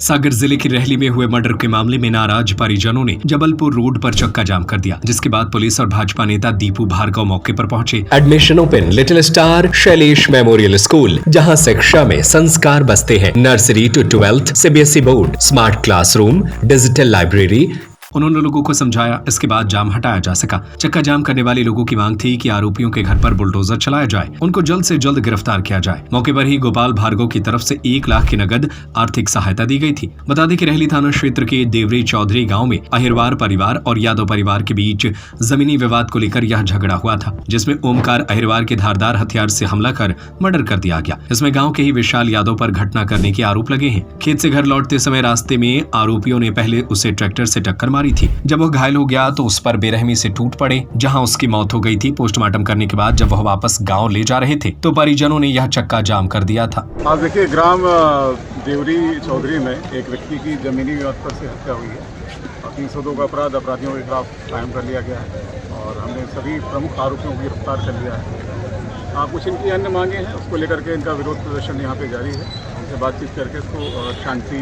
सागर जिले की रहली में हुए मर्डर के मामले में नाराज परिजनों ने जबलपुर रोड पर चक्का जाम कर दिया, जिसके बाद पुलिस और भाजपा नेता दीपू भार्गव मौके पर पहुंचे। Admission open little star Shailesh memorial school, जहां शिक्षा में संस्कार बसते हैं। Nursery to 12th CBSE board, smart classroom, digital library. उन्होंने लोगों को समझाया, इसके बाद जाम हटाया जा सका। चक्का जाम करने वाले लोगों की मांग थी कि आरोपियों के घर पर बुलडोजर चलाया जाए, उनको जल्द से जल्द गिरफ्तार किया जाए। मौके पर ही गोपाल भार्गव की तरफ से 1 लाख की नगद आर्थिक सहायता दी गई थी। बता दें कि रहली थाना क्षेत्र के देवरी चौधरी गांव में अहिरवार परिवार और यादव परिवार के बीच जमीनी विवाद को लेकर यह झगड़ा हुआ था, जिसमें ओमकार अहिरवार के धारदार हथियार से हमला कर मर्डर कर दिया गया। इसमें गाँव के ही विशाल यादव पर घटना करने के आरोप लगे हैं। खेत से घर लौटते समय रास्ते में आरोपियों ने पहले उसे ट्रैक्टर से टक्कर मारी थी। जब वह घायल हो गया तो उस पर बेरहमी से टूट पड़े, जहां उसकी मौत हो गई थी। पोस्टमार्टम करने के बाद जब वह वापस गांव ले जा रहे थे तो परिजनों ने यह चक्का जाम कर दिया था। आज देखिए, ग्राम देवरी चौधरी में एक व्यक्ति की जमीनी विवाद पर से हत्या हुई है और 302 का अपराध अपराधियों के खिलाफ कायम कर लिया गया है और हमने सभी प्रमुख आरोपियों को गिरफ्तार कर लिया है। कुछ इनकी अन्य मांगे हैं, उसको लेकर के इनका विरोध प्रदर्शन यहाँ पे जारी है। उनसे बातचीत करके इसको शांति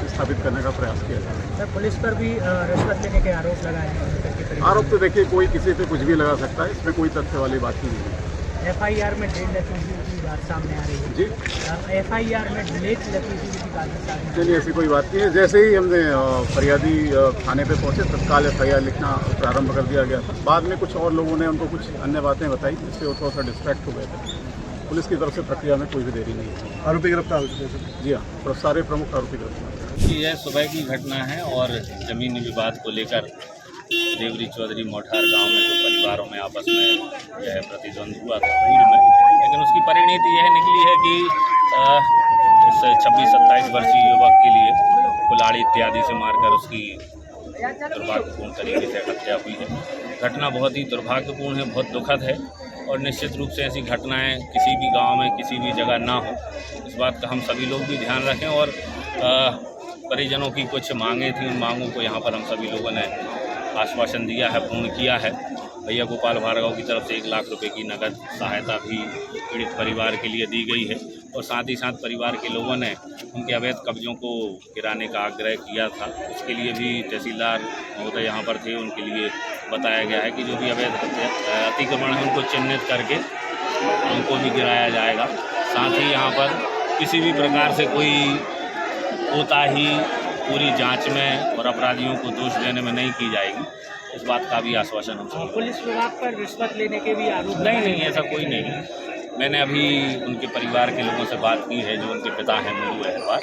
स्थापित करने का प्रयास किया जा रहा है। पुलिस पर भी रिश्वत लेने के आरोप लगाए हैं। आरोप तो देखिए, कोई किसी पे कुछ भी लगा सकता है, इसमें कोई तथ्य वाली बात ही नहीं है। एफआईआर में डेढ़ लाख की बात सामने आ रही है जी। एफआईआर में डेढ़ लाख की बात सामने। चलिए, ऐसी कोई बात नहीं है। जैसे ही हमने फरियादी थाने पे पहुंचे तत्काल एफआईआर लिखना प्रारंभ कर दिया गया था। बाद में कुछ और लोगों ने उनको कुछ अन्य बातें बताई, जिससे वो थोड़ा सा डिस्ट्रैक्ट हो गए थे। पुलिस की तरफ से प्रक्रिया में कोई भी देरी नहीं है। आरोपी गिरफ्तार हो चुके हैं? जी हाँ, सारे प्रमुख आरोपी गिरफ्तार। यह सुबह की घटना है और जमीनी विवाद को लेकर देवरी चौधरी मोठार गांव में जो परिवारों में आपस में यह प्रतिद्वंद हुआ था पूर्व में, लेकिन उसकी परिणति यह निकली है कि इस 26-27 वर्षीय युवक के लिए कुल्हाड़ी इत्यादि से मारकर उसकी दुर्भाग्यपूर्ण तरीके से हत्या हुई है। घटना बहुत ही दुर्भाग्यपूर्ण है, बहुत दुखद है और निश्चित रूप से ऐसी घटनाएं किसी भी गांव में किसी भी जगह ना हो, इस बात का हम सभी लोग भी ध्यान रखें। और परिजनों की कुछ मांगें थी, उन मांगों को यहाँ पर हम सभी लोगों ने आश्वासन दिया है, पूर्ण किया है। भैया गोपाल भार्गव की तरफ से 1 लाख रुपए की नगद सहायता भी पीड़ित परिवार के लिए दी गई है और साथ ही साथ परिवार के लोगों ने उनके अवैध कब्जों को गिराने का आग्रह किया था। उसके लिए भी तहसीलदार महोदय यहाँ पर थे, उनके लिए बताया गया है कि जो भी अवैध अतिक्रमण है उनको चिन्हित करके उनको भी गिराया जाएगा। साथ ही यहाँ पर किसी भी प्रकार से कोई कोताही पूरी जांच में और अपराधियों को दोष देने में नहीं की जाएगी, इस बात का भी आश्वासन हम। पुलिस विभाग पर रिश्वत लेने के भी आरोप? नहीं, ऐसा कोई नहीं। मैंने अभी उनके परिवार के लोगों से बात की है, जो उनके पिता हैं मधु अहिरवार,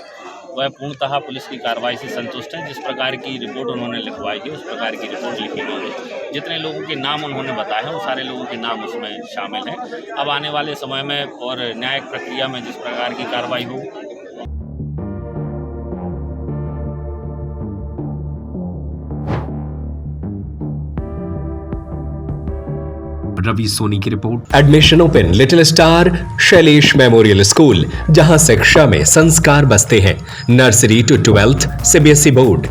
वह पूर्णतः पुलिस की कार्रवाई से संतुष्ट है। जिस प्रकार की रिपोर्ट उन्होंने लिखवाई है उस प्रकार की रिपोर्ट लिखी गई है। जितने लोगों के नाम उन्होंने बताए हैं वो सारे लोगों के नाम उसमें शामिल हैं। अब आने वाले समय में और न्यायिक प्रक्रिया में जिस प्रकार की कार्रवाई हो। रवि सोनी की report. Admission open little star Shailesh memorial school, जहां शिक्षा में संस्कार बसते हैं। Nursery to 12th CBSE board,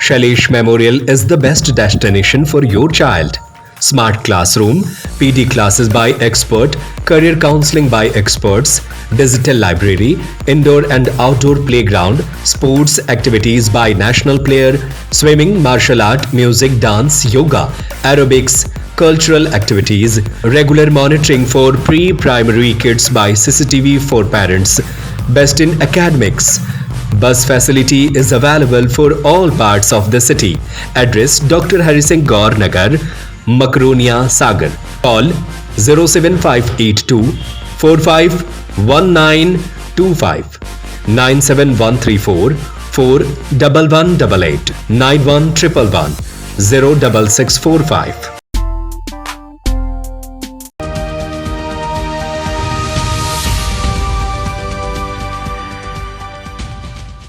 Shailesh memorial is the best destination for your child. Smart classroom, PD classes by expert, career counseling by experts, digital library, indoor and outdoor playground, sports activities by national player, swimming, martial art, music, dance, yoga, aerobics, cultural activities, regular monitoring for pre-primary kids by CCTV for parents, best in academics. Bus facility is available for all parts of the city. Address Dr. Hari Singh Gaur Nagar, Makronia, Sagar. Call 07582 451925 97134 41188 91111 06645.